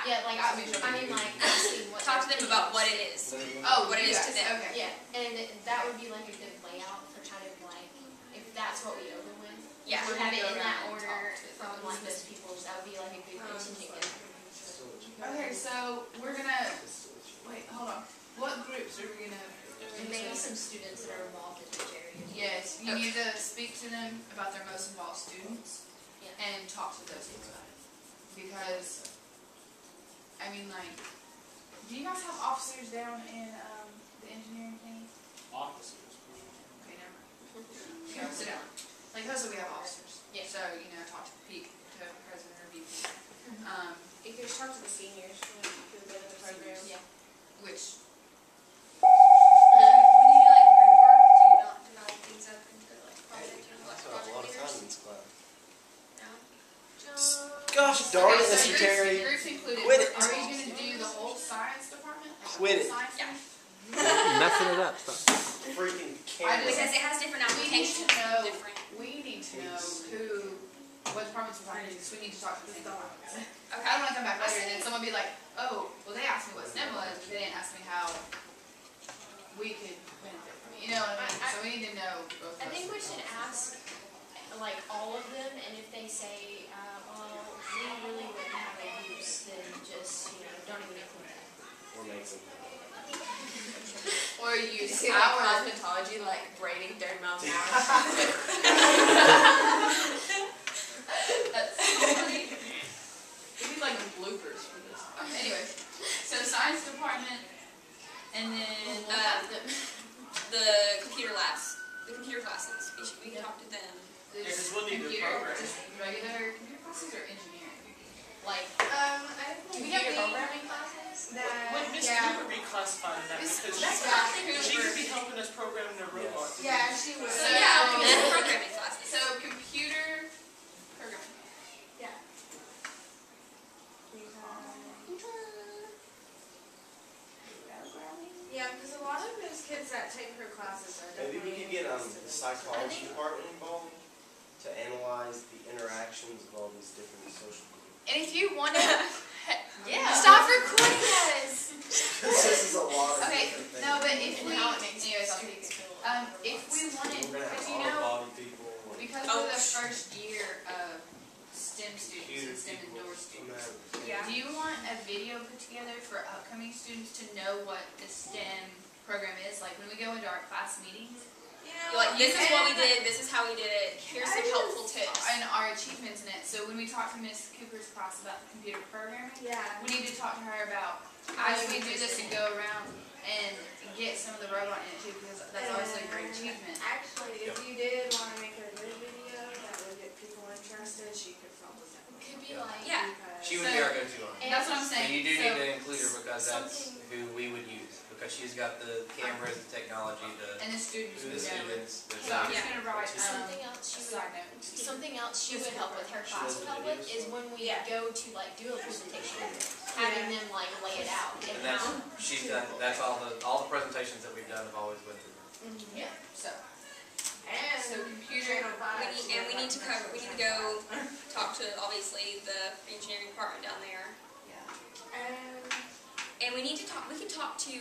Yeah. Yeah, like I mean, like asking what. Talk to them about what it is. Oh, what it is to them. Okay. Yeah, and that would be like a good layout for kind of like if that's what we open with. Yeah. We have it in that order from like those people. That would be like a good contingent. Okay, so we're gonna wait. Hold on. What groups are we gonna? And maybe some students that are involved in those areas. Yes, you need to speak to them about their most involved students and talk to those kids about it. Because, I mean, like, do you guys have officers down in the engineering thing? Officers. Okay, never mind. Okay, sit down. Like, also we have officers. Yeah. So, you know, talk to the president or VP. You could just talk to the seniors who go to the program. Yeah. Which, When you do like group work, do you not divide things up into like project and I spent a lot of time in this class. No. Gosh darn it, so Mr. Terry. groups included. Quit it. Are you going to do the whole science department? Like, Quit the it. whole science Yeah. thing? Messing it up. Stop. Freaking I camera. Because it has different applications. Different. We need to know what departments we're talking to, because we need to talk to the same departments. I Okay. don't want to come back later and then someone be like, oh, well they asked me what STEM was, but they didn't ask me how we could benefit from it. You know what I mean? So we need to know both of I those. think we should ask like all of them, and if they say, well, we really wouldn't have a use, then just don't even include that. Or make some. Or use See, like our cosmetology, like braiding 30 miles an hour. That's so funny. We need like bloopers for this. Anyway, so science department, and then The computer labs, the computer classes. We can talk to them. the because we'll need to computer, program. just regular computer classes or engineering. Like, I Do think we have programming classes? Would Miss Cooper be classified in that? Because that's she could be helping us program the robot. yeah, she would. So yeah, we can do programming classes. So computer programming. Yeah. Yeah, because a lot of those kids that take her classes are Maybe we definitely could get the interested in psychology department involved to analyze the interactions of all these different social groups. And if you want to, Yeah. stop recording us. This is a lot of Okay, different things. no, but if And we, how it makes anyways, I'll take students it. feel. If we wanted, We're gonna because have you know, auto-body people. and because Oh. we're the first year of STEM students computer and STEM people, indoor students. Yeah. Do you want a video put together for upcoming students to know what the STEM program is? Like when we go into our class meetings You're like, this is what we did. This is how we did it. Here's some helpful tips. and our achievements in it. So when we talk to Miss Cooper's class about the computer programming, Yeah. we need to talk to her about how do we do this and go around and get some of the robot in it too, because that's obviously a great achievement. Actually, if you did want to make a good video that would get people interested, she could probably definitely Could be do it. like Yeah. Because- She would be our go-to on it. That's what I'm So saying. you do So- need to include her because that's something- who we would use. Because she's got the cameras, the technology, And the students the would know. students. there's So I'm that. just gonna write Something else a she would. side note. Something else she would help with, her She class does would the help with, videos? is when we Yeah. go to like do a presentation, having them like lay it out and And that's, how. she's done, that's all the presentations that we've done have always went through her. Yeah. So And so computer. Channel 5, We need to cover. We need to go talk to obviously the engineering department down there, and we need to talk. We can talk to.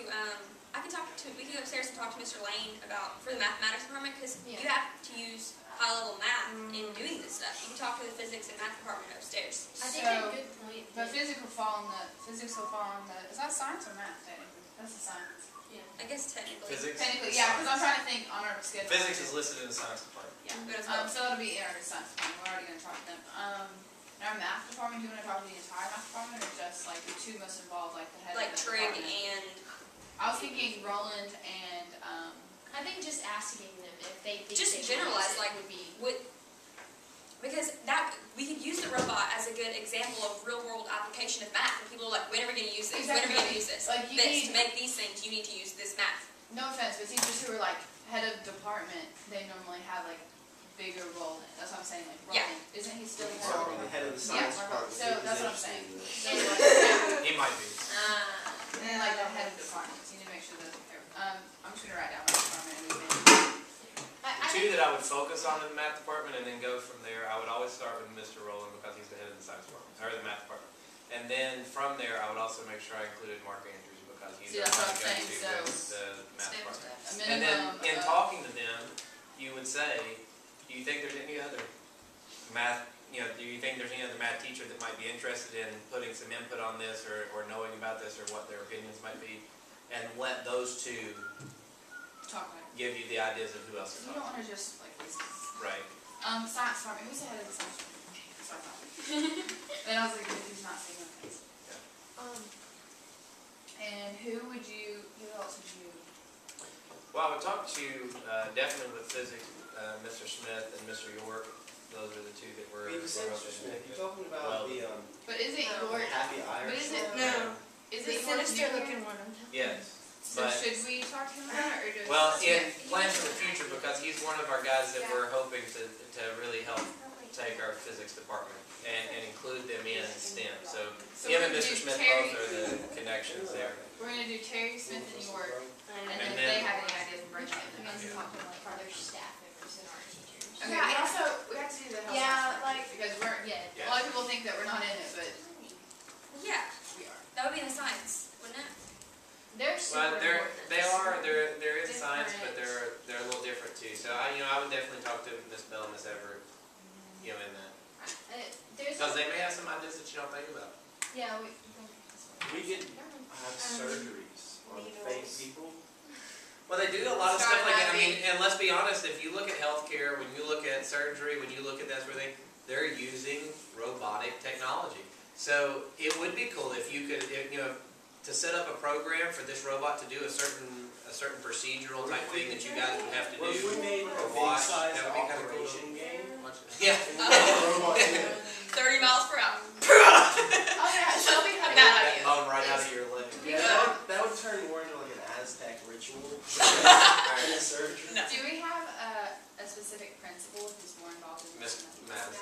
I can talk to. We can go upstairs and talk to Mr. Lane about for the mathematics department because Yeah. you have to use high-level math in doing this stuff. You can talk to the physics and math department upstairs. I think So- a good point. But physics will fall on the. Is that science or math? Technically, that's the science. I guess technically. Physics? Technically, yeah. Because I'm trying to think on our schedule. Physics is listed in the science department. Yeah, but it's both. So it'll be in our science department. We're already gonna talk to them. In our math department, do you want to talk to the entire math department or just like the two most involved, like the head like of the trig department? and I was thinking Roland and I think just asking them if they think Just they generalize, can use it like, would be. because that we could use the robot as a good example of real-world application of math. And people are like, when are we going to use this? When are we going to use this? Like, you This to need- make these things, you need to use this math. no offense, but teachers who are like head of department, they normally have like bigger role in it. That's what I'm saying. Like Yeah. Roland, isn't he still He's already the head of the science Yeah. department. So He was that's what I'm interested saying. in this. And like, He might be. and then like the head of departments, you need to make sure that they're. I'm just gonna write down my department and we've been. I The two that I would focus on in the math department and then go from there, I would always start with Mr. Rowland because he's the head of the science department, or the math department. And then from there, I would also make sure I included Mark Andrews because he's See, our that's what I'm go-to saying, with the math STEM department. stuff. A And then minimum in of- talking to them, you would say, do you think there's any other math, do you think there's any other math teacher that might be interested in putting some input on this or knowing about this or what their opinions might be? And let those two talk about it. give you the ideas of who else to You talk don't want to just like listen. to. Right. Science department. Who's the head of the science department? That's what I thought. Then I was like, who's not saying my face? And who else would you? Well, I would talk to definitely with physics, Mr. Smith and Mr. York. Those are the two that were. Wait, you said Mr. Smith, you're talking about the, But is it No. your? Happy Irish? But is it one? No. Is The it sinister your? looking one. Yes. So But- should we talk to him about it or just? Well, in plans for the future, because he's one of our guys that we're hoping to really help take our physics department and include them in STEM. So So him we're and gonna Mr. do Smith Terry- both are the connections there. We're gonna do Terry Smith and York, and then And if then- they have any ideas, bring them We in. have to talk to like other staff members and our teachers. Okay, Yeah, we I- also, we have to do the health Yeah, science like- because we're, Yeah. a lot of people think that we're not in it, but Yeah, we are. that would be in the science, wouldn't it? They're super Well, important. they're in science, but Different. they're a little different too. So I would definitely talk to Miss Bell and Miss Everett, in that. There's Because they may have some ideas that you don't think about. yeah, We could have surgeries on fake people. Well, they do a lot of Start stuff like that. I having- mean, and let's be honest, if you look at healthcare, when you look at surgery, when you look at that sort of thing, they're using robotic technology. So it would be cool if you could, to set up a program for this robot to do a certain procedural type thing that you guys would have to What if we do. made a or big watch, size that would be kind of cool. operation game? Yeah. Robot game. 30 miles per hour. Oh yeah, Shelby had a Bad good idea. Oh, right out of your leg. Yeah, that would turn more into like an Aztec ritual. In a surgery. No. Do we have a specific principal who's more involved in Miss this? Mathis.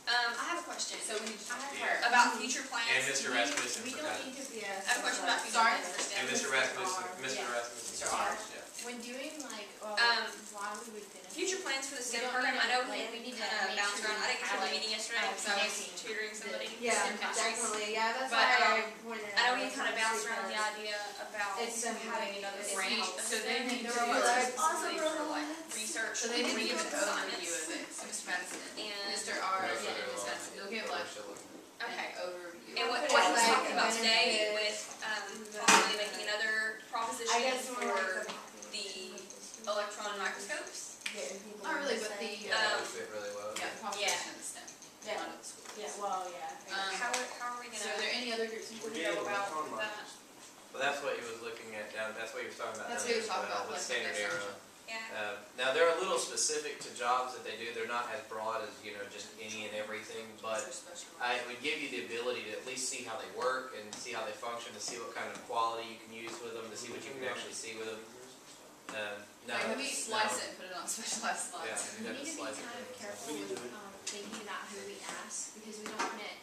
I have a question. So we need to talk to Yeah. her. About future plans. And Mr. Rasmussen We forgot. don't need to be I have a question about future Sorry? plans for STEM. And Mr. Rasmussen, Mr. Yeah. Rasmussen. Mr. R. Yeah. when doing like why we would benefit. Future plans for the We STEM don't program. need I know to, like, we need to kind of make bounced sure around. I didn't get to the highlight, meeting yesterday because I was connecting tutoring somebody. Yeah, STEM classes. definitely. Yeah, that's But, why I pointed I know out we kind of that's bounced around the because idea about It's something having another it's branch neat. of So they STEM. need The to robots do are it. specifically for like research. So they need to give an assignments. overview of it, so Mr. Madison, And- Mr. R, Most of and it Ms. will- Madison, you'll give like Okay. an overview. And what Put he it was like talking about today benefit. with possibly making another proposition I guess more for like the electron microscopes. getting people. Not really, but interested. Yeah, that would fit really well. Yeah, proposition in STEM. Yeah. One of the schools. Yeah, well, yeah. How are we So are gonna there any other groups? We're go getting about electron that? microscopes. Well, that's what he was looking at down, that's what he was talking about. That's down what he was there talking as well, about, with like standard research. arrow. Yeah. Now, they're a little specific to jobs that they do. They're not as broad as, just any and everything, but it would give you the ability to at least see how they work and see how they function, to see what kind of quality you can use with them, to see what you can actually see with them. Like, when we slice it and put it on specialized Yeah, slides. you We have need to to be slice it. kind of careful We need with to- thinking about who we ask because we don't want it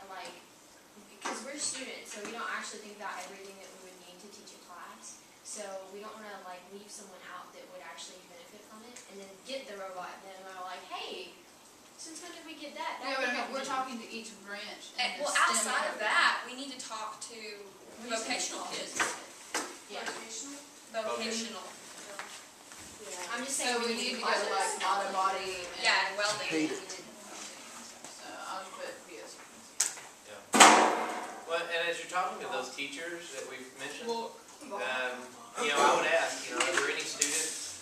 because we're students, so we don't actually think about everything that we would need to teach a class. So we don't want to leave someone out that would actually benefit from it, and then get the robot, and then we're like, hey, since when did we get that? Yeah, but I mean, we're talking to each branch. in the Well, STEM outside of area. that, we need to talk to vocational kids. Yeah. Vocational. Yeah. I'm just saying So we need to go to like auto body and. Yeah, and welding. So I'll put VS. Well, and as you're talking to those teachers that we've mentioned, Well, I would ask, are there any students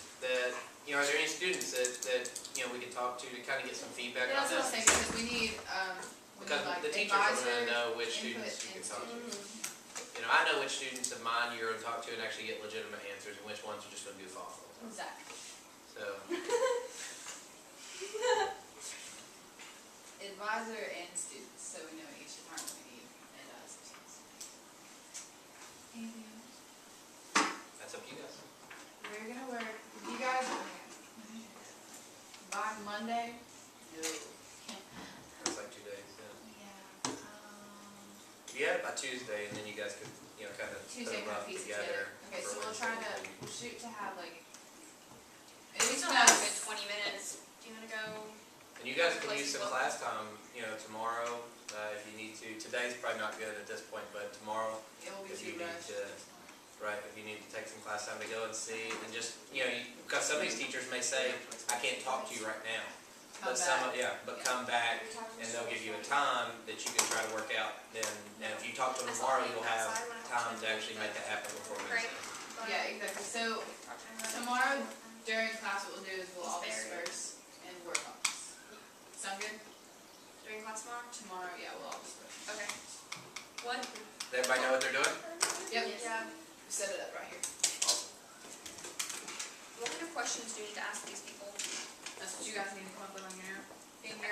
that, we can talk to kind of get some feedback yeah, on that's what I'm saying, this? because we need Because like the teachers are going to advisor know which input students you can into- talk to. I know which students of mine you're going to talk to and actually get legitimate answers, and which ones are just going to goof off all the time. Exactly. So, Advisor and students, so we know each department we need advisors. Anything else? that's up to you guys. We're gonna work, you guys, by Monday? No. That's like 2 days, yeah. Yeah, You had it by Tuesday, and then you guys could, kind of put Tuesday them kind up of piece it together. together. Okay, so for we'll Wednesday. try to shoot to have like. At We least still have a good 20 minutes. Do you want to go? And you guys can use Places some local. class time, tomorrow, if you need to. Today's probably not good at this point, but tomorrow, It will be if you too need rushed. to, right, if you need to take some class time to go and see, and just, because some of these teachers may say, I can't talk to you right now. Come But some, back. but come back, and they'll give you a time that you can try to work out. Then, and if you talk to them tomorrow, you'll have time to actually make that happen before Great. Wednesday. Yeah, exactly. So tomorrow during class, what we'll do is we'll all disperse and work on this. Sound good? During class tomorrow? Tomorrow, yeah, we'll all disperse. Okay. What? Does everybody know what they're doing? Yep. Yeah. Set it up right here. Awesome. What kind of questions do we need to ask these people? That's what you guys need to come up with on your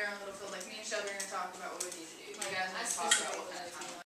own little field. Like me and Shelby are going to talk about what we need to do. You guys need to talk about what kind of timeline.